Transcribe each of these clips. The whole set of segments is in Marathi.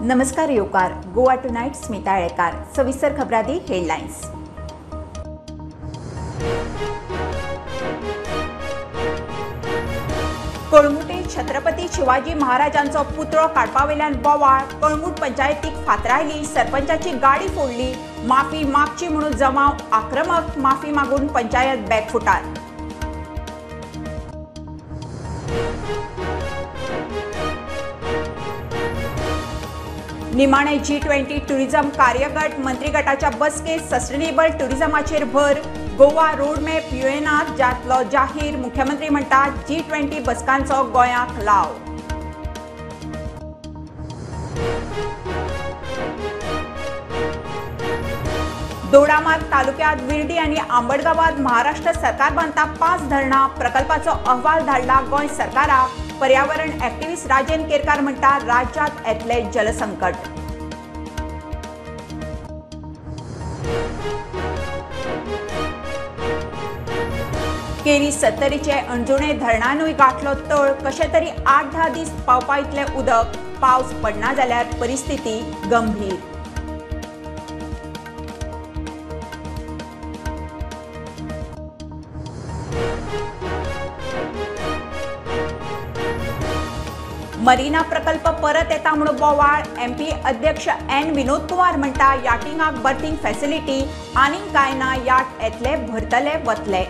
नमस्कार येवकार गोवा टुनाइट स्मिता येळेकार सविस्तर खबरादी हेडलाइन्स। कळंगुटे छत्रपती शिवाजी महाराजांचो पुतळो काडपावेल्यान बोवाळ। कळंगूट पंचायतीक फातरायली, सरपंचाची गाडी फोडली। माफी मागची म्हणून जमाव आक्रमक, माफी मागून पंचायत बॅकफुटार। निमाणे G20 टुरिझम कार्यगट मंत्री गटाच्या बसकेत सस्टेनेबल टुरिझमाचेर भर। गोवा रोडमॅप युएनात जातलो जाहीर, मुख्यमंत्री म्हणटात G20 बसकांचो गोंयाक लाव। दोडामार्ग तालुक्यात विर्डी आणि आंबडगावात महाराष्ट्र सरकार बांधता 5 धरणां। प्रकल्पाचो अहवाल धाडला गोंय सरकाराक। पर्यावरण ॲक्टिव्हिस्ट राजेन केरकार म्हणटा राज्यात येतले जलसंकट। केरी 70चे अणजुणे धरणानूय गाठलो तळ। कशे तरी 8-10 दीस पावपा इतले उदक। पावस पडना जाल्यार परिस्थिती गंभीर। मरीना प्रकल्प परत येता म्हणून बोवाळ। MP अध्यक्ष N विनोद कुमार म्हणटा याटिंगाक बर्थिंग फॅसिलिटी आनीक काय ना, याट येतले भरतले वतले।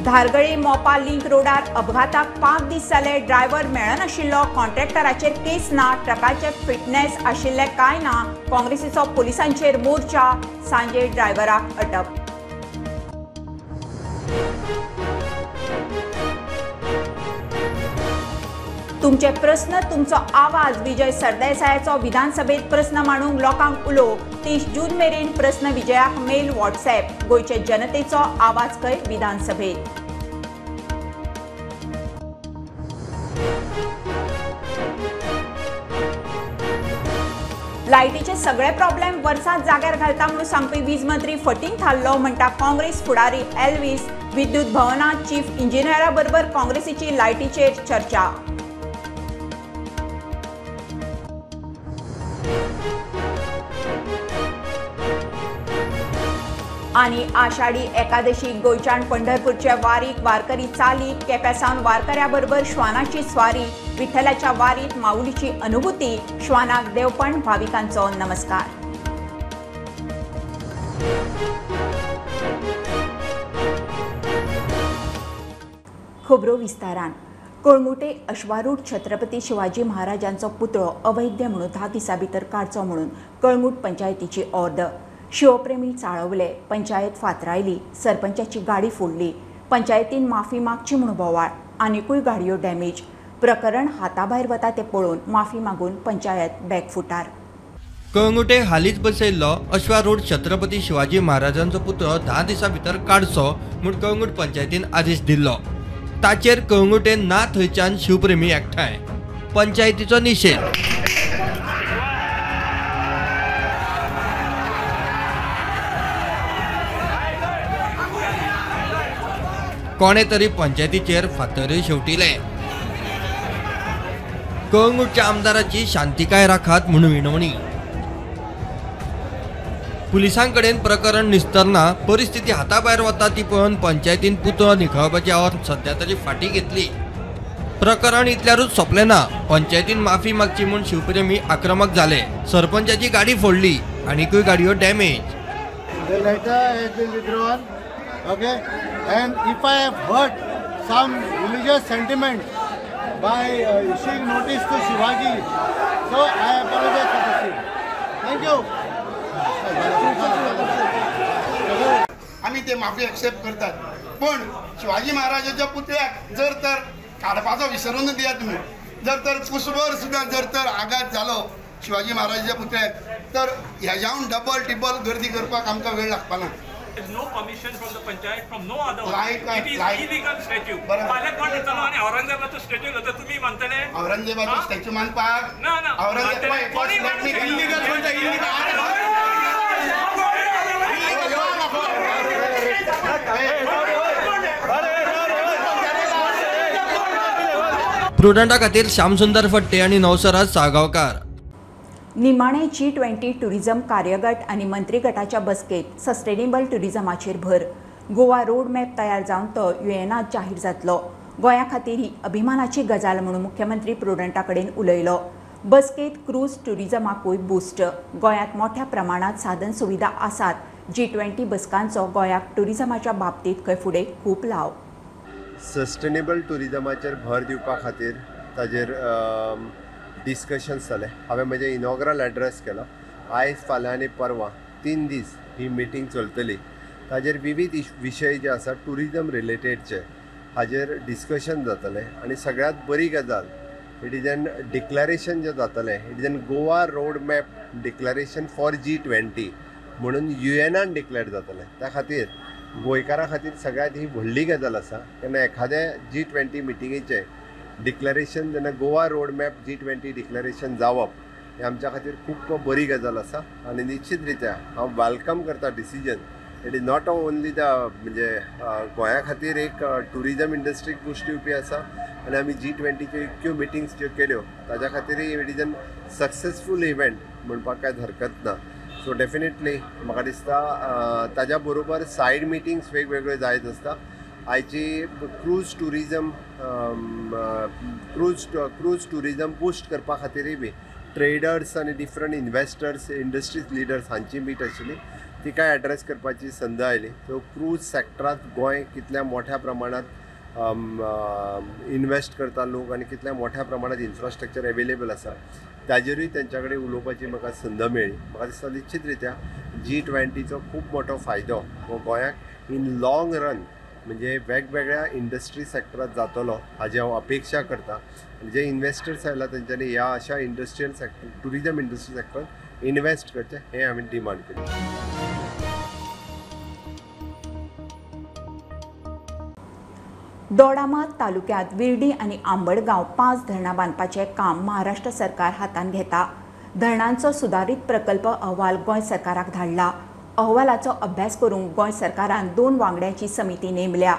धारगळी मोपा लिंक रोडार अपघाताक 5 दीस जाले। ड्रायव्हर मेळनाशिल्लो, कॉन्ट्रॅक्टराचेर केस ना, ट्रकाचे फिटनेस आशिल्ले काय ना। काँग्रेसीचो पुलिसांचेर मोर्चा, सांजे ड्रायव्हराक अटक। तुमचे प्रश्न तुमचो आवाज। विजय सरदेसायाचो विधानसभेत प्रश्न मांडूंक लोकांक उलो। 30 जून मेरेन प्रश्न विजयाक मेल व्हॉट्सॲप। गोंयचे जनतेचो आवाज खंय विधानसभेत। लायटीचे सगळे प्रॉब्लेम वर्सात जाग्यार घालता म्हणून सांगपी वीज मंत्री फटींग थारलो, म्हणटा काँग्रेस फुडारी एल्विस। विद्युत भवनात चीफ इंजिनियरा बरोबर काँग्रेसीची लायटीचेर चर्चा। आणि आषाढी एकादशी गोंयच्यान पंढरपूरचे वारीक वारकरी चालीक। केप्यासावन वारकऱ्या बरोबर श्वानाची स्वारी। विठ्ठलाच्या वारीत माऊलीची अनुभूती। श्वानाक देवपण भाविकांचो नमस्कार। खबरो विस्तारान। कळंगुटे अश्वारूढ छत्रपती शिवाजी महाराजांचो पुतळो अवैध म्हणून 10 दिसां भितर काडचो म्हणून कळंगूट पंचायतीची ऑर्डर। शिवप्रेमी चाळवले, पंचायत फातरायली, सरपंचाची गाडी फोडली। पंचायतीन माफी मागची म्हणून बोवाळ, आनीकूय गाडयो डॅमेज। प्रकरण हाताभायर वता ते पळोवन माफी मागून पंचायत बॅकफुटार। कळंगुटे हालींच बसयल्लो अश्वारूढ छत्रपती शिवाजी महाराजांचो पुतळो 10 दिसां भितर काडचो म्हूण कळंगूट पंचायतीन आदेश दिल्लो। ताचेर कळंगुटे ना थंयच्यान शिवप्रेमी एकठांय। पंचायतीचो निशेध। कोणे तरी पंचायतीचेर फातरूय शेवटिले। कळंगूटच्या आमदाराची शांतिकाय राखात म्हणून विनवणी। पुलिसांकडेन प्रकरण निस्तारना परिस्थिती हाताभायर वता ती पळोवन पंचायतीन पुतळो निखळपाची आवाज सध्या तरी फाटी घेतली। प्रकरण इतल्यारूच सोंपलें ना। पंचायतीन माफी मागची म्हूण शिवप्रेमी आक्रमक जाले। सरपंचाची गाडी फोडली, आनीकूय गाडयो damage. Okay, and if I have hurt some religious sentiment by issuing notice to Shivaji, so I apologize for the same. Thank you. आम्ही ते माफी एक्सेप्ट करतात, पण शिवाजी महाराजाच्या पुतळ्याक जर तर काडपाचो विसरून दिया तुम्ही। जर तर कुसभर सुद्धा जर तर आघात झालो शिवाजी महाराजाच्या पुतळ्याक, तर ह्याच्याहून डबल टिबल गर्दी करपाक आमकां वेळ लागपाना। There is no permission from the panchayat from no other. It is illegal statue. पालकमंत येतालो आणि औरंगजेबाचो स्टॅच्यू होता, तुम्ही म्हणतले औरंगजेबाचो स्टॅच्यू मानपाक ना ना औरंगजेब इल्लीगल म्हणजे इल्लीगल प्रुडंटा खातीर श्यामसुंदर फट्टे आणि नवसराज साळगांवकार. निमाणे G20 टुरिझम कार्यगट आणि मंत्री गटाच्या बसकेत सस्टेनेबल टुरिझमाचेर भर. गोवा रोड मॅप तयार जावन तो युएनात जाहीर जातलो. गोंया खातीर ही अभिमानाची गजाल म्हणून मुख्यमंत्री प्रुडंटा कडेन उलयलो. बसकेत क्रूज टुरिझमाकूय बूस्ट. गोंयांत मोठ्या प्रमाणात साधन सुविधा आसात. G20 बसकांचो गोंयाक टुरिझमाच्या बाबतीत खंय फुडें खूब लाव. सस्टेनेबल टुरिझमाचेर भर दिवपा खातीर ताजेर डिस्कशन्स जाले. हांवें म्हजें इनॉग्रल एड्रेस केलो. आयज फाल्यां आनी परवां 3 दीस ही मिटींग चलतली. ताजेर विविध विशय जे आसा टुरिझम रिलेटेडचे हाजेर डिस्कशन जातलें. आनी सगळ्यांत बरी गजाल इट इज एन डिक्लरेशन जें जातलें. It is N Goa road map declaration for G20 म्हणून युएनान डिक्लेअर जातलें. त्या खातीर गोंयकारां खातीर सगळ्यांत ही व्हडली गजाल आसा. केन्ना एखाद्या G20 मिटिंगेचें डिक्लरेशन जेन्ना Goa road map G20 declaration जावप हें आमच्या खातीर खूब बरी गजाल आसा. आनी निश्चित रित्या हांव वेलकम करता decision. It is not only the म्हणजे गोंया खातीर एक टुरिझम इंडस्ट्रीक बूस्ट दिवपी आसा. आनी आमी G20च्यो इतक्यो मिटिंग्स ज्यो केल्यो ताज्या खातीरय it is an successful event म्हणपाक कांय हरकत ना. सो डेफिनेटली म्हाका दिसता ताज्या बरोबर सायड मिटिंग्स वेगवेगळ्यो जायत आसता. आयची क्रूज टुरिझम बूस्ट करपा खातीरय बी ट्रेडर्स आनी डिफरंट इन्वेस्टर्स इंडस्ट्रीज लिडर्स हांची मीट आशिल्ली. तिकाय एड्रेस करपाची संद आयली. सो क्रूज सॅक्टरांत गोंय कितल्या मोठ्या प्रमाणात इन्वेस्ट करता लोक आनी कितल्या मोठ्या प्रमाणात इन्फ्रास्ट्रक्चर एवेलेबल आसा ताजेरूय तेंच्या कडेन उलोवपाची म्हाका संद मेळ्ळी. म्हाका दिसता निश्चित रित्या G20चो खूब मोठो फायदो हो गोंयाक इन लाँग रन म्हणजे वेगवेगळ्या इंडस्ट्री सॅक्टरांत जातलो हाजी हांव अपेक्षा करता. आनी जे इन्वेस्टर्स आयला तेंच्यांनी ह्या अशा इंडस्ट्रियल सॅक्टर टुरिझम इंडस्ट्री सॅक्टरांत इन्वेस्ट करचें हें हांवें डिमांड केलें. दोडामार्ग तालुक्यांत विर्डी आनी आंबडगांव 5 धरणां बांदपाचें काम महाराष्ट्र सरकार हातान घेता. धरणांचो सुदारीत प्रकल्प अहवाल गोंय सरकाराक धाडला. अहवालाचो अभ्यास करूंक गोंय सरकारान 2 वांगड्यांची समिती नेमल्या.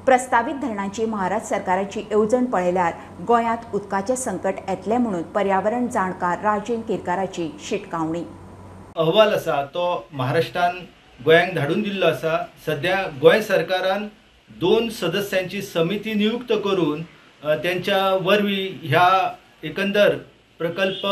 प्रस्तावित धरणांची महाराष्ट्र सरकाराची येवजण पळयल्यार गोंयांत उदकाचें संकट येतलें म्हणून पर्यावरण जाणकार राजेंद्र केरकाराची शिटकावणी. अहवाल आसा तो महाराष्ट्रान गोंयांक धाडून दिल्लो आसा. सध्या गोंय सरकारान 2 सदस्यांची समिती नियुक्त करून त्यांच्या वरवीं ह्या एकंदर प्रकल्प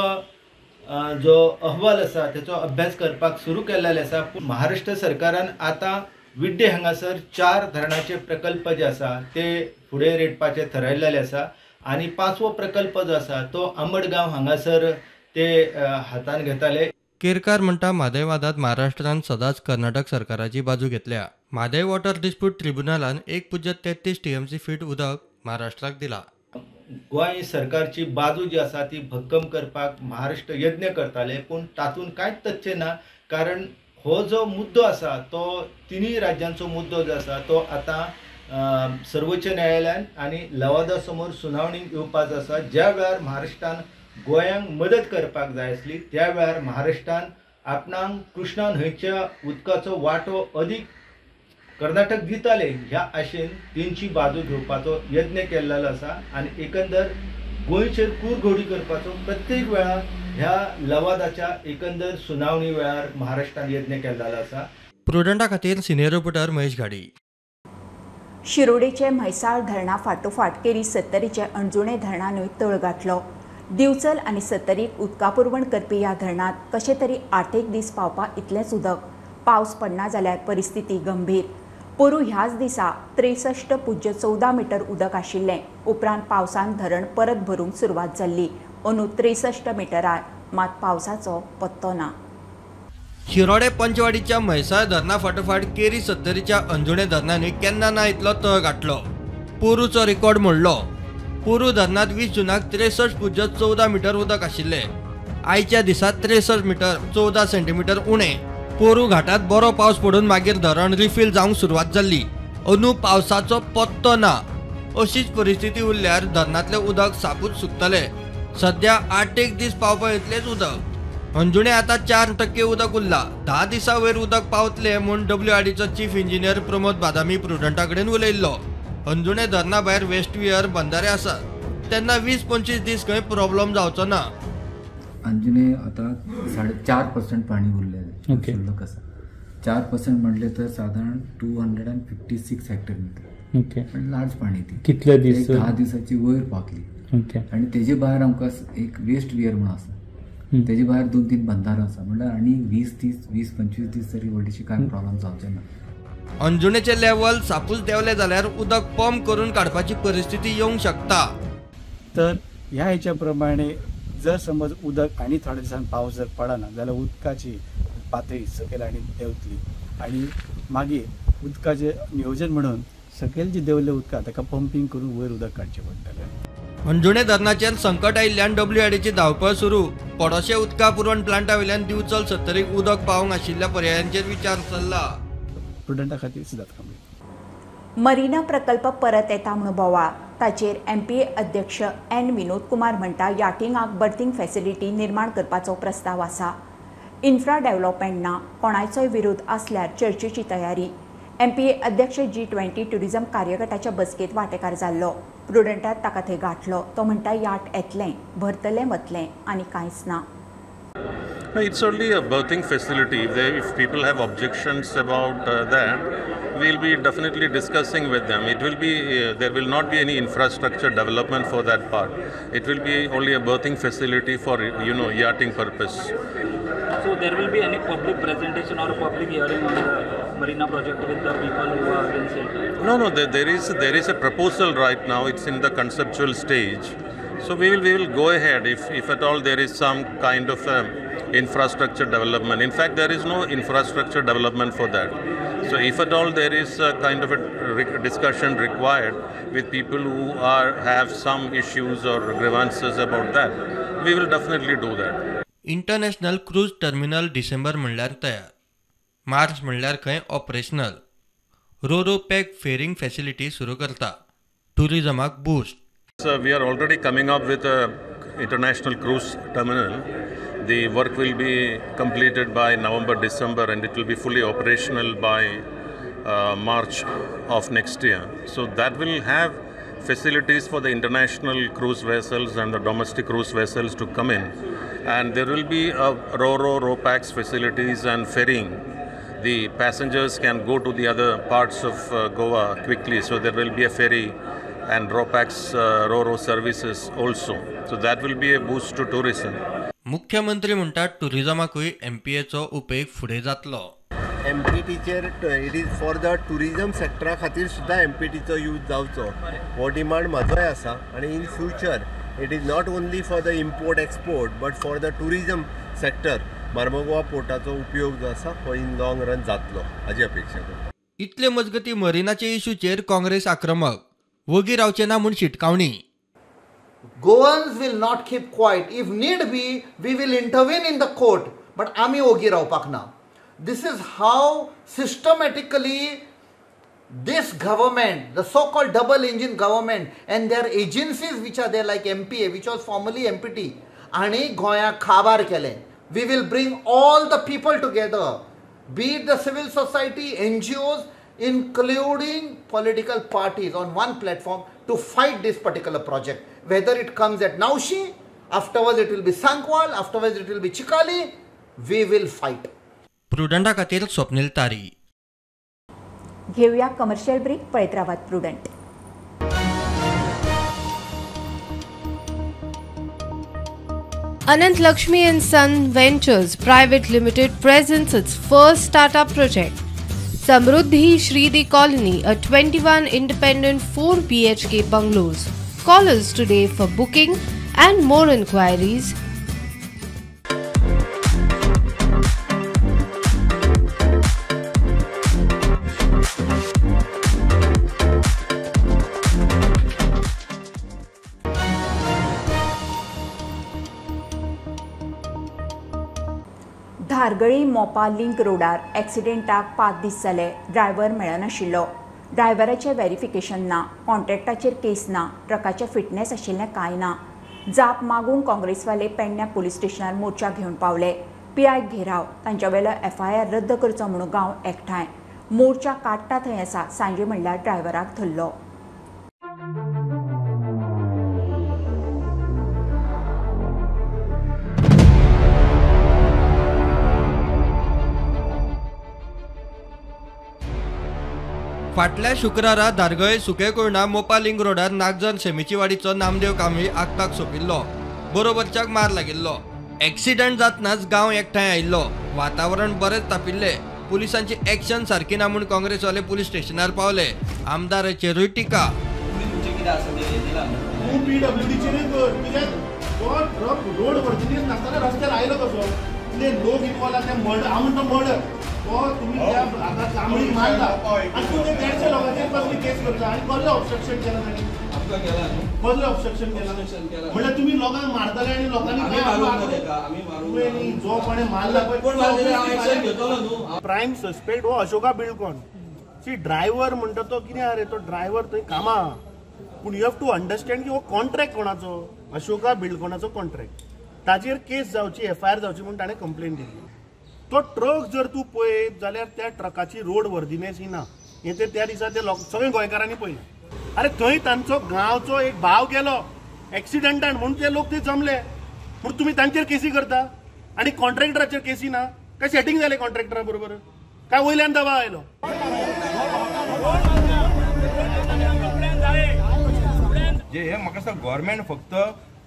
जो अहवाल आसा त्याचो अभ्यास करपाक सुरू केल्लेले आसा. महाराष्ट्र सरकारान आता विड्डे हांगासर 4 धरणाचे प्रकल्प जे आसा ते फुडें रेटपाचे ठरयल्लेले आसा. आनी 5वो प्रकल्प जो आसा तो आंबडगांव हांगासर ते हातान घेताले. केरकार म्हणटा म्हादय वादांत महाराष्ट्रान सदांच कर्नाटक सरकाराची बाजू घेतल्या. म्हादय वॉटर डिस्प्यूट ट्रिब्युनलान 1.33 TMC फीट उदक महाराष्ट्राक दिला. गोंय सरकारची बाजू जी आसा ती भक्कम करपाक महाराष्ट्र यत्न करताले पूण तातूंत कांयच तथ्य ना. कारण हो जो मुद्दो आसा तो तिनूय राज्यांचो मुद्दो जो आसा तो आतां सर्वोच्च न्यायालयान आनी लवादा समोर सुनावणीक येवपाचो आसा. ज्या वेळार महाराष्ट्रान गोंयांक मदत करपाक जाय आसली त्या वेळार महाराष्ट्रान आपणाक कृष्णा न्हंयच्या उदकाचो वांटो अदीक कर्नाटक दिताले ह्या आशेन तेंची बाजू घेवपाचो यत्न केल्लो आसा. आनी एकंदर गोंयचेर कुरघोडी करपाचो प्रत्येक वेळार ह्या लवादाच्या एकंदर सुनावणी वेळार महाराष्ट्रान यत्न केल्लो आसा. प्रुडंटा खातीर सिनियर रिपोर्टर महेश घाडी. शिरोडेचे म्हैसाळ धरणा फाटोफाट केरी सत्तरीचे अणजुणे धरणानूय तळ गाठलो. दिवचल आनी सत्तरीक उदका पुरवण करपी ह्या धरणांत कशे तरी 8 दीस पावपा इतलेंच उदक. पावस पडना जाल्यार परिस्थिती गंभीर. पोरू ह्याच दिसा 63.14 मीटर उदक आशिल्लें. उपरांत पावसान धरण परत भरूंक सुरवात जाल्ली. अंदू 63 मीटरार. मात पावसाचो पत्तो ना. शिरोडे पंचवाडीच्या म्हैसाळ धरणा फाटोफाट केरी सत्तरीच्या अंजुणे धरणांनी केन्ना ना इतलो तळ गाठलो. पोरूचो रिकॉर्ड मोडलो. पोरू धरणांत 20 जूनाक 63.14 मीटर उदक आशिल्लें. आयच्या दिसा 63 मीटर 14 सेंटीमीटर उणें. पोरू घाटात बरो पावस पडून मागीर धरण रिफील जावंक सुरवात जाल्ली. अंदू पावसाचो पत्तो ना. अशीच परिस्थिती उरल्यार धरणांतलें उदक सापूच सुकतलें. सध्या 8 दीस पावपा इतलेंच उदक. अंजुणे आता 4% उदक उरला. 10 दिसा वयर उदक पावतले म्हूण WRDचो चीफ इंजिनियर प्रमोद बादामी प्रुडंटा कडेन उलयल्लो. अंजुणे धरणा भायर वेस्ट वियर बंदारे आसात तेन्ना 20-25 दीस खंय प्रॉब्लेम जावचो ना. अंजुणे आता 4.5% पाणी उरलेलं शिल्लक आसा. 4% म्हटले तर साधारण 256 हेक्टर ओके. पण लार्ज पाणी ती कितले दीस 10 दिसाची वयर पावतली. ओके. आणि तेजे भायर आमकां एक वेस्ट वियर म्हणून आसा. तेजे भायर 2-3 बंधारो आसा म्हणल्यार आनी 20-25 दीस तरी व्हडलीशी कांय प्रॉब्लेम जावचे ना. अंजुणेचे लेवल सापूच देंवले जाल्यार उदक पंप करून काडपाची परिस्थिती येवंक शकता. तर ह्या हेच्या प्रमाणे जर समज उदक आनी थोड्या दिसांनी पावस जर पडना जाल्यार उदकाची पातळी सकयल आनी देंवतली आणि मागीर उदकाचें नियोजन म्हणून सकयल जी देंवल्लें उदका ताका पंपिंग करून वयर उदक काडचें पडटलें. अंजुणे धरणाचेर संकट आयिल्ल्यान WRDची धांवपळ सुरू. पोडोशे उदका पुरवण प्लांटा वयल्यान दिवचल 70 उदक पावंक आशिल्ल्या पर्यायांचेर विचार चल्ला. प्रुडंटा खातीर सिद्धार्थ कांबळे. मरीना प्रकल्प परत येता म्हणून बोवाळ. ताचेर MPA अध्यक्ष N विनोद कुमार म्हणटा याटिंगाक बर्थिंग फॅसिलिटी निर्माण करपाचो प्रस्ताव आसा. इन्फ्रा डेव्हलपमेंट ना, कोणाचोय विरोध असल्यार चर्चेची तयारी. MPA अध्यक्ष G20 टुरिझम कार्यगटाच्या बसकेत वांटेकार जाल्लो. प्रुडंटात ताका थंय गाठलो. तो म्हणटा याट येतलें, भरतलें वतलें आनी कांयच ना. No, it's only a berthing facility. If people have objections about that, we'll be definitely discussing with them. It will be there will not be any infrastructure development for that part. It will be only a berthing facility for yachting purpose. So there will be any public presentation or public hearing on the Marina project with the people who are against it? No. There is a proposal right now. It's in the conceptual stage. So we will go ahead if at all there is some kind of infrastructure development. In fact, there is no infrastructure development for that. So if at all there is a kind of a discussion required with people who have some issues or grievances about that, we will definitely do that. International cruise terminal December म्हणल्यार तयार. मार्च म्हणल्यार खंय ऑपरेशनल. रो पॅक फेरिंग फॅसिलिटी सुरू करता. टुरिझमाक boost. So we are already coming up with a international cruise terminal. The work will be completed by November-December and it will be fully operational by March of next year. So that will have facilities for the international cruise vessels and the domestic cruise vessels to come in. And there will be ro-packs facilities and ferrying. The passengers can go to the other parts of Goa quickly. So there will be a ferry and ro-packs ro services also. So that will be a boost to tourism. मुख्यमंत्री म्हणतात टुरिझमाकूय MPAचो उपेग फुडें जातलो. MPTचेर it is for the tourism सेक्टरा खातीर सुद्दां MPTचो यूज जावचो हो डिमांड म्हाजोय आसा. आनी in future it is not only for the import export but for the tourism sector Mormugao पोर्टाचो उपयोग जो आसा हो इन लॉंग रन जातलो हाची अपेक्षा करता. इतले मजगती मरिनाचे इशूचेर काँग्रेस आक्रमक. वगी रावचे ना म्हूण शिटकावणी. Goans will not keep quiet. If need be, we will intervene in the court. But आमी ओगी रावपाक ना. This is how systematically this government, the so-called double engine government and their agencies which are there like MPA, which was formerly MPT, आणि गोंयाक खाबार केले. We will bring all the people together, be it the civil society, NGOs, including political parties on one platform to fight this particular project. Whether it comes at Naushi, afterwards it will be Sankwal, afterwards it will be Chikali, we will fight. प्रुडंटा खातीर स्वप्नील तारी. घेऊया कमर्शियल ब्रेक. पळयत रावात prudent. Anant Lakshmi and Son Ventures Private Limited presents its first startup project, Samruddhi Shridi Colony, a 21 independent 4 BHK bungalows. Call us today for booking and more inquiries. धारगळी मोपा लिंक रोडार एक्सिडेंटाक 5 दीस जाले. ड्रायव्हर मेळनाशिल्लो. ड्रायव्हराचें व्हेरिफिकेशन ना. कॉन्ट्रॅक्टाचेर केस ना. ट्रकाचें फिटनेस आशिल्लें कांय ना. जाप मागूंक काँग्रेसवाले पेडण्या पुलीस स्टेशनार मोर्चा घेवन पावले. PI घेराव तांच्या वेलो FIR रद्द करचो म्हणून गांव एकठांय. मोर्चा काडटा थंय आसा सांजे म्हणल्यार ड्रायव्हराक धरलो. फाटल्या शुक्रारा धारगळे सुकेकुर्णा मोपा लिंक रोडार नागजन सेमेची वाडीचो नामदेव कांबळी आगताक सोंपिल्लो. बरोबरच्याक मार लागिल्लो. एक्सिडंट जातनाच गांव एकठांय आयिल्लो. वातावरण बरेंच तापिल्ले. पुलिसांची एक्शन सारकी ना म्हूण काँग्रेसवाले पुलीस स्टेशनार पावले. आमदाराचेरूय टिका. रोड व्हरतकीच नासतना रस्त्यार आयलो कसो कितें लोक इनवॉल्व आसा मर्डर हांव म्हणटा मर्डर तो तुमी त्या आतां कांबळीक मारला आनी तूं ते 150 लोकांचेर कसली केस करता आनी कसलें ऑब्स्ट्रक्शन केलां तांणी कसलें ऑब्स्ट्रक्शन केलां म्हणल्यार तुमी लोकांक मारतले आनी लोकांनी जो कोणें मारला पळय प्रायम सस्पेक्ट हो अशोका बिल्डकॉन सी ड्रायव्हर म्हणटा तो कितें रे तो ड्रायव्हर थंय कामां पूण यू हॅव टू अंडरस्टँड की हो कॉन्ट्रॅक्ट कोणाचो अशोका बिल्डकॉनाचो कॉन्ट्रॅक्ट ताचेर केस जावची FIR जावची म्हणून ताणें कंप्लेन दिली. तो ट्रक जर तूं पळयत जाल्यार त्या ट्रकाची रोड वर्दिनेस ही ना. हे ते त्या दिसा ते सगळे गोंयकारांनी पळयलें. अरे थंय तांचो गांवचो एक भाव गेलो एक्सिडंटान म्हणून ते लोक ते जमले म्हणून तुमी तांचेर केसी करता आनी कॉन्ट्रॅक्टराचेर केसी ना. काय सेटिंग जालें कॉन्ट्रॅक्टरा बरोबर काय वयल्यान दबाव आयलो. जे हे म्हाका दिसता गव्हर्मेंट फक्त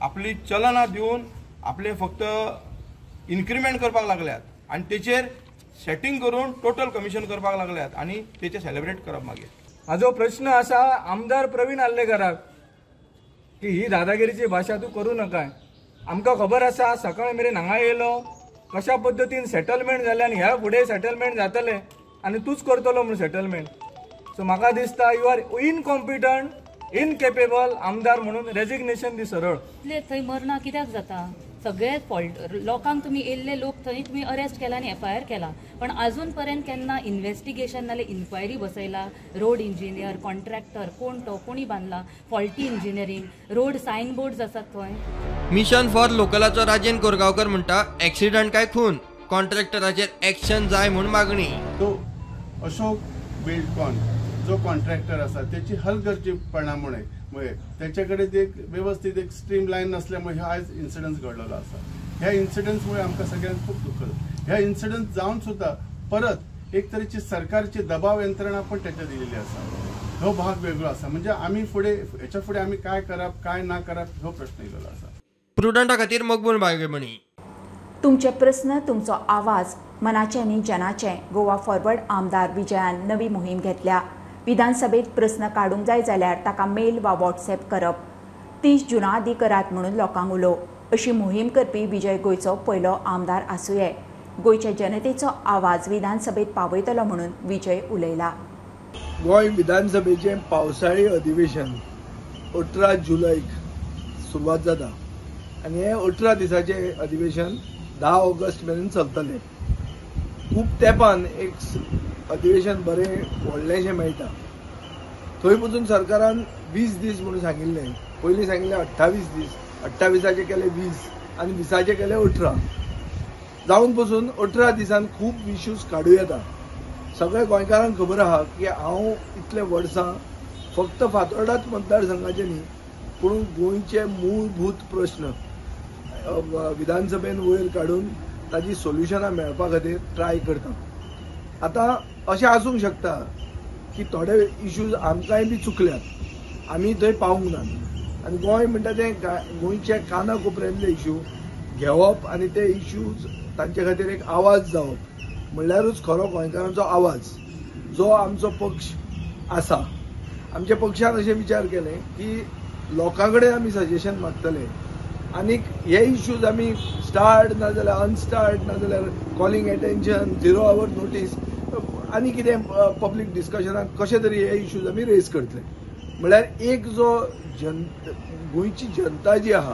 आपली चलनां दिवन आपले फक्त इन्क्रिमेंट करपाक लागल्यात आनी तेचेर सेटिंग करून टोटल कमिशन करपाक लागल्यात आनी तेचे सेलिब्रेट करप मागीर. हाजो प्रश्न आसा आमदार प्रवीण आल्लेकराक की ही दादागिरीची भाशा तूं करूं नका. आमकां खबर आसा सकाळ मेरेन हांगा येयलो कशा पद्दतीन सेटलमेंट जालें आनी ह्या फुडें सेटलमेंट जातलें आनी तूंच करतलो म्हणून सेटलमेंट. सो म्हाका दिसता यू आर इनकॉम्पिटंट इनकेपेबल आमदार म्हणून रेजिग्नेशन दी सरळ. थंय मरना कित्याक जाता सगळे फॉल्ट लोकांक तुमी येयल्ले लोक थंय तुमी अरेस्ट केला आनी FIR केला पण अजून पर्यंत केन्ना इन्व्हेस्टिगेशन नाल्यार इन्क्वायरी बसयला. रोड इंजिनियर कॉन्ट्रॅक्टर कोण तो कोणी बांदला faulty engineering road sign boards आसात थंय. मिशन फॉर लोकलाचो राजेंद्र कोरगांवकर म्हणटा एक्सिडंट काय खून कॉन्ट्रॅक्टराचेर एक्शन जाय म्हूण मागणी. तो अशोक बिल्डकॉन जो कॉन्ट्रॅक्टर आसा त्याची हलगर्जीपणामुळे त्याचे कडेन एक व्यवस्थित एक स्ट्रीम लाईन नसल्यामुळे आयज इन्सिडंट घडलेलो आसा. ह्या इन्सिडंट्समुळे आमकां सगळ्यांक खूब दुःख जाता. ह्या इन्सिडंट जावन सुद्धा परत एक तरेची सरकारची दबाव यंत्रणा पण त्याच्या दिलेली आसा. हो भाग वेगळो आसा. म्हणजे आमी फुडें हेच्या फुडें आमी काय करप काय ना करप हो प्रश्न येयलेलो आसा. प्रुडंटा खातीर मकबूल बाळगेमणी. तुमचे प्रस्न तुमचो आवाज मनाचे आनी जनाचे गोवा फॉरवर्ड आमदार विजयान नवी मोहीम घेतल्या. विधानसभेत प्रस्न काडूंक जाय जाल्यार ताका मेल वा व्हॉट्सएप करप. 30 जुना आदीं करात म्हणून लोकांक उलोव अशी मोहीम करपी विजय गोंयचो पयलो आमदार आसूंये. गोंयच्या जनतेचो आवाज विधानसभेत पावयतलो म्हणून विजय उलयला. गोंय विधानसभेचे पावसाळी अधिवेशन 18 जुलैक सुरवात जाता आनी हे 18 दिसाचे अधिवेशन 10 ऑगस्ट मेरेन चलतलें. खूब तेंपान एक अधिवेशन बरें व्हडलेशें मेळटा. थंय पसून सरकारान 20 दीस म्हणून सांगिल्लें. पयलीं सांगिल्लें 28 दीस 28चे केले 20 आनी 20चे केले 18. जावन पसून 18 दिसान खूब इश्यूज काडूं येता. सगळ्या गोंयकारांक खबर आहा की हांव इतले वर्सां फक्त फातोर्डाच मतदारसंघाचे न्ही पूण गोंयचे मूलभूत प्रश्न विधानसभेन वयर काडून ताजी सोल्युशनां मेळपा खातीर ट्राय करता. आतां अशें आसूंक शकता की थोडे इश्यूज आमकांय बी चुकल्यात आमी थंय पावूंक ना आनी गोंय म्हणटा तें गोंयचे काना कोपऱ्यांतले इश्यू घेवप आनी ते इश्यूज तांचे खातीर एक आवाज जावप म्हणल्यारूच खरो गोंयकारांचो आवाज. जो आमचो पक्ष आसा आमच्या पक्षान अशें विचार केले की लोकां कडेन आमी सजेशन मागतले आनीक हे इश्यूज आमी स्टार्ट ना जाल्यार अनस्टार्ट ना जाल्यार कॉलिंग एटेन्शन 0 आवर नोटीस आनी कितें पब्लीक डिस्कशनाक कशे तरी हे इश्यूज आमी रेज करतले. म्हळ्यार एक जो गोंयची जनता जी आहा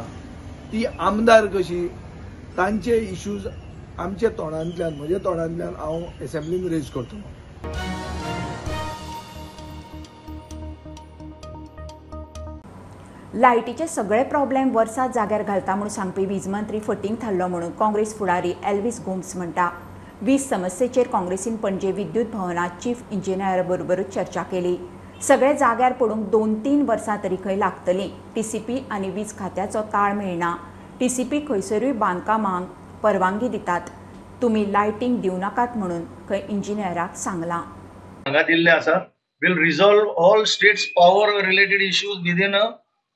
ती आमदार कशी तांचे इश्यूज आमच्या तोंडांतल्यान म्हज्या तोंडांतल्यान हांव एसेंब्लीन रेज करतलो. लायटीचे सगळे प्रॉब्लेम वर्सात जाग्यार घालता म्हणून सांगपी वीज मंत्री फटींग थारलो म्हणून काँग्रेस फुडारी एल्विस गोम्स म्हणटा. वीज समस्येचेर काँग्रेसीन पणजे विद्युत भवनात चीफ इंजिनियरा बरोबरूच चर्चा केली. सगळे जाग्यार पडूंक 2-3 वर्सां तरी खंय लागतलीं. टीसीपी आनी वीज खात्याचो ताळ मेळना. टीसीपी खंयसरूय बांदकामांक परवानगी दितात. तुमी लायटींग दिवं नाकात म्हणून खंय इंजिनियराक सांगलां. हांगा दिल्ले आसा will resolve all states power related issues within a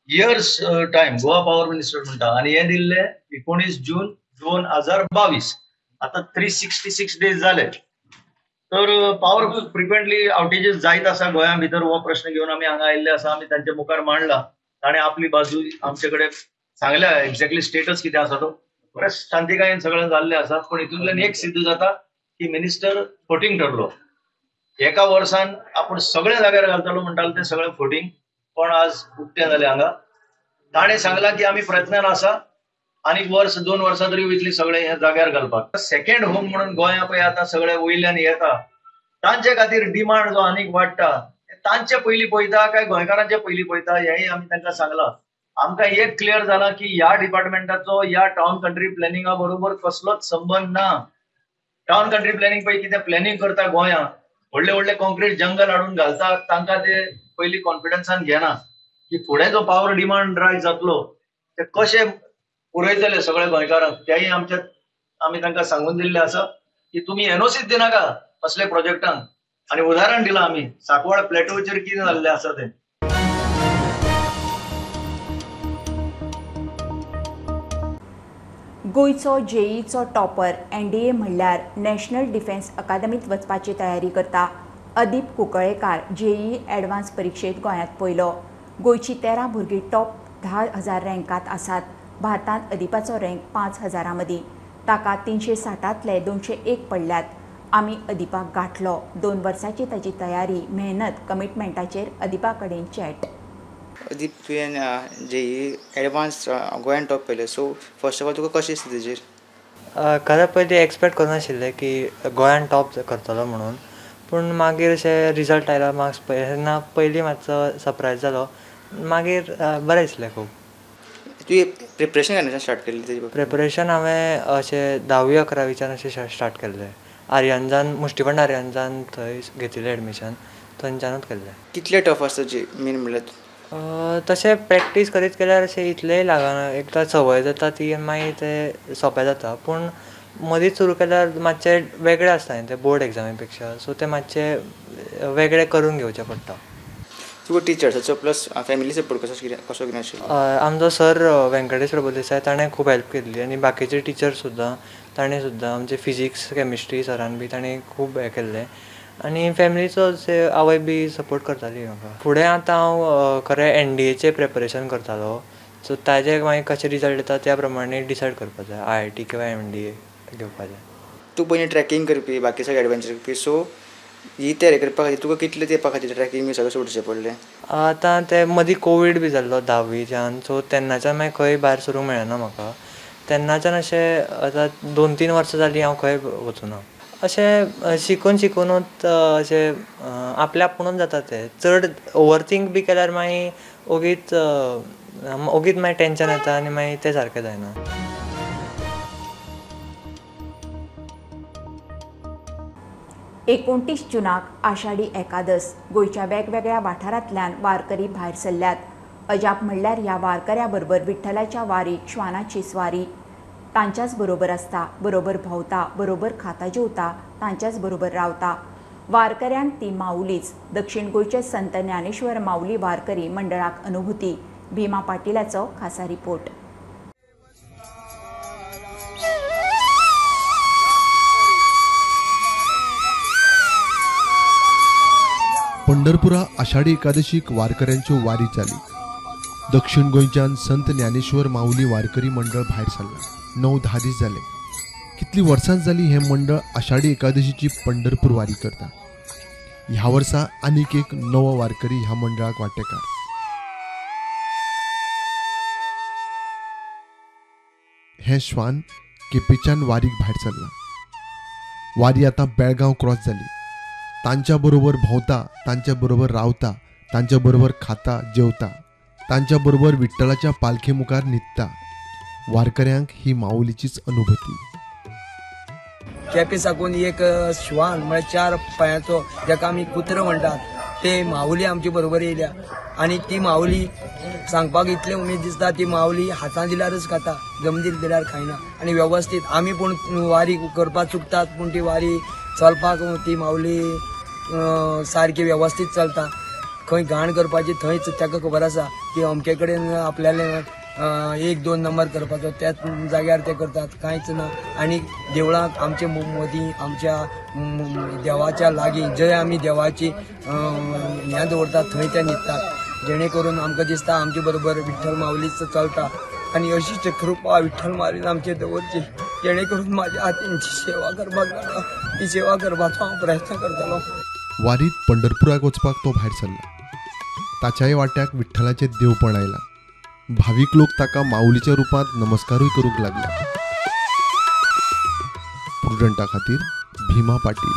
year's time. Goa power minister म्हणटा आनी हे दिल्ले 19 जून 2022. आता 366 डेज जाले. तर पॉवर फ्रिक्वेंटली आउटेजेस जायत आसा गोंया भितर. हो प्रश्न घेवन आमी हांगा आयिल्ले आसा. आमी तांचे मुखार मांडला. ताणें आपली बाजू आमचे कडेन सांगल्या. एक्झॅक्टली स्टेटस कितें आसा तो बरें शांतीकायेन सगळें जाल्लें आसा. पण हितूंतल्यान एक सिद्ध जाता की मिनिस्टर फटींग ठरलो. एका वर्सान आपण सगळे जाग्यार घालतलो म्हणटालो ते सगळे फटींग. पण आज उक्तें जालें हांगा. ताणें सांगलां की आमी प्रयत्नान आसा आनी 1-2 वर्सां तरी वयतली सगळे हे जाग्यार घालपाक. सेकंड होम म्हणून गोंया पळय आतां सगळे वयल्यान येता तांचे खातीर डिमांड जो आनीक वाडटा तांचे पयलीं पळयता काय गोंयकारांचे पयलीं पळयता हेंय आमी तांकां सांगलां. आमकां एक क्लियर जाला की ह्या डिपार्टमेंटाचो ह्या टावन कंट्री प्लॅनिंगा बरोबर कसलोच संबंध ना. टावन कंट्री प्लॅनिंग पळय कितें प्लॅनिंग करता गोंया व्हडले व्हडले कॉन्क्रीट जंगल हाडून घालतात. तांकां ते पयलीं कॉन्फिडन्सान घेना की फुडें जो पावर डिमांड रायज जातलो ते कशे पुरयतले सगळे गोंयकारांक. तेय आमी तांकां सांगून दिल्ले आसा की तुमी एनओसीच दिनाका असले प्रोजेक्टांक. आनी उदाहरण दिलां आमी सांकवाळ प्लॅटोचेर कितें जाल्लें आसा तें. गोंयचो जेईचो टॉपर एनडीए म्हणल्यार नॅशनल डिफेन्स अकादमीत वचपाची तयारी करता. अदीप कुंकळेकार जेई एडवान्स परीक्षेत गोंयांत पयलो. गोंयची 13 भुरगीं टॉप 10,000 रँकात आसात. भारतांत अदीपाचो रँक 5,000 मदीं. ताका 360तले 201 पडल्यात. आमी अदीपाक गाठलो. 2 वर्सांची ताची तयारी मेहनत कमिटमेंटाचेर अदीपा कडेन चॅट. अदीप तुवें जेई एडवान्स गोंयान टॉप पयलें. सो फर्स्ट ऑफ ऑल तुका कशें दिसता तेजेर? खरें पयलीं एक्सपेक्ट करनाशिल्लें की गोंयान टॉप करतलो म्हणून. पूण मागीर अशें रिजल्ट आयलो मार्क्स तेन्ना पयलीं मातसो सरप्रायज जालो. मागीर बरें दिसलें खूब. तुवें प्रिपरेशन केन्नाच्यान स्टार्ट केल्ली तेजी? प्रिपरेशन हांवें अशें 10वी-11वीच्यान अशें स्टार्ट केल्लें. आर्यांजान मुश्टीबंड आर्यांजान थंय घेतिल्लें एडमिशन थंयच्यानूच केल्लें. कितले टफ आसता जी मेन म्हणल्यार? तशें प्रॅक्टीस करीत केल्यार अशें इतलेंय लागना. एकदां संवय जाता ती मागीर तें सोंपें जाता. पूण मदींच सुरू केल्यार मातशें वेगळें आसता तें बोर्ड एग्जामी पेक्षा. सो तें मातशें वेगळें करून घेवचें पडटा. तुका टिचर्साचो प्लस फॅमिली सपोर्ट कसो कितें आशिल्लो? आमचो सर वेंकटेश प्रभुदेसाय ताणें खूब हेल्प केल्ली. आनी बाकीचे टिचर सुद्दां ताणें सुद्दां आमचे फिजिक्स केमिस्ट्री सरान बी ताणें खूब हें केल्लें. आनी फॅमिलीचो आवय बी सपोर्ट करताली म्हाका. फुडें आतां हांव खरें एनडीएचें प्रिपरेशन करतालो. सो ताजे मागीर कशें रिजल्ट येता त्या प्रमाणे डिसायड करपाक जाय IIT किंवा एनडीए घेवपाचें. तूं पयलीं ट्रॅकिंग करपी बाकी सगळे एडवेंचर करपी. सो ही तयारी करपा खातीर तुका कितले तेंपा खातीर ट्रॅकिंग बी सगळें सोडचें पडलें? आतां ते मदीं कोवीड बी जाल्लो 10वीच्यान. सो तेन्नाच्यान मागीर खंय भायर सरूंक मेळना म्हाका. तेन्नाच्यान अशें आतां 2-3 वर्सां जालीं हांव खंय वचूना. अशें शिकूनूच अशें आपल्या आपुणूच जाता तें. चड ओवरथींक बी केल्यार मागीर ओगीच मागीर टेंशन येता आनी मागीर तें सारकें जायना. 29 जूनाक आषाढी एकादस. गोंयच्या वेगवेगळ्या वाठारांतल्यान वारकरी भायर सरल्यात. अजाप म्हणल्यार ह्या वारकऱ्या बरोबर विठ्ठलाच्या वारीक श्वानाची स्वारी. तांच्याच बरोबर आसता, बरोबर भोंवता, बरोबर खाता जेवता, तांच्याच बरोबर रावता. वारकऱ्यांक ती माऊलीच. दक्षिण गोंयचे संत ज्ञानेश्वर माऊली वारकरी मंडळाक अनुभूती. भीमा पाटीलाचो खासा रिपोर्ट. पंढरपुरा आषाढी एकादशीक वारकऱ्यांच्यो वारी जाली. दक्षिण गोंयच्यान संत ज्ञानेश्वर माऊली वारकरी मंडळ भायर सरला. 9-10 दीस जाले. कितली वर्सां जाली हें मंडळ आषाढी एकादशीची पंढरपूर वारी करता. ह्या वर्सा आनीक एक नवो वारकरी ह्या मंडळाक वांटेकार. हें श्वान केपेच्यान वारीक भायर सरला. वारी आतां बेळगांव क्रॉस जाली. तांच्या बरोबर भोंवता, तांच्या बरोबर रावता, तांच्या बरोबर खाता जेवता. तांच्या बरोबर विठ्ठलाच्या पालखे मुखार न्हिदता वारकऱ्यांक ही माऊलीचीच अनुभूती. केपें साकून एक श्वान म्हळ्यार 4 पांयाचो जाका आमी कुत्रो म्हणटात ते माऊली आमचे बरोबर येयल्या आनी ती माऊली सांगपाक इतलें उमेद दिसता. ती माऊली हातां दिल्यारच खाता, जमनीर दिल्यार खायना. आनी वेवस्थीत आमी पूण वारी करपाक चुकतात पूण ती वारी चलपाक ती माऊली सारकी वेवस्थीत चलता. खंय घाण करपाची थंयच ताका खबर आसा की अमके कडेन आपल्याले 1-2 नंबर करपाचो त्याच जाग्यार ते करतात, कांयच ना. आनी देवळांत आमचे मदीं आमच्या देवाच्या लागीं जंय आमी देवाची हें दवरतात थंय ते न्हिदतात, जेणे करून आमकां दिसता आमचे बरोबर विठ्ठल माऊलीच चलता. आनी अशीच कृपा विठ्ठल माऊलीन आमचे दवरची, जेणे करून म्हाज्या हातींची सेवा करपाक जाता ती सेवा करपाचो हांव प्रयत्न करतलों. वारीत पंढरपुराक वचपाक तो भायर सरला. ताच्याय वाट्याक विठ्ठलाचे देवपण आयला. भाविक लोक ताका माऊलीच्या रुपांत नमस्कारूय करूंक लागले. प्रुडंटा खातीर भीमा पाटील.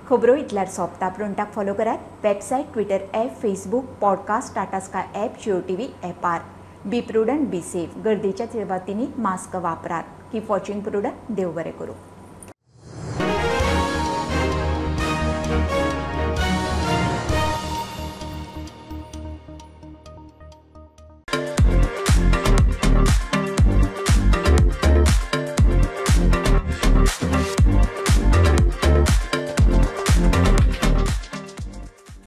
खबरो इतल्यार सोंपता. प्रुडंटाक फॉलो करात. Website, Twitter app, Facebook, podcast, Tata Sky app, Jio TV ॲपार. Be prudent, be safe. गर्देच्या सुवातींनी मास्क वापरात. Keep watching prudent. देव बरें करूं.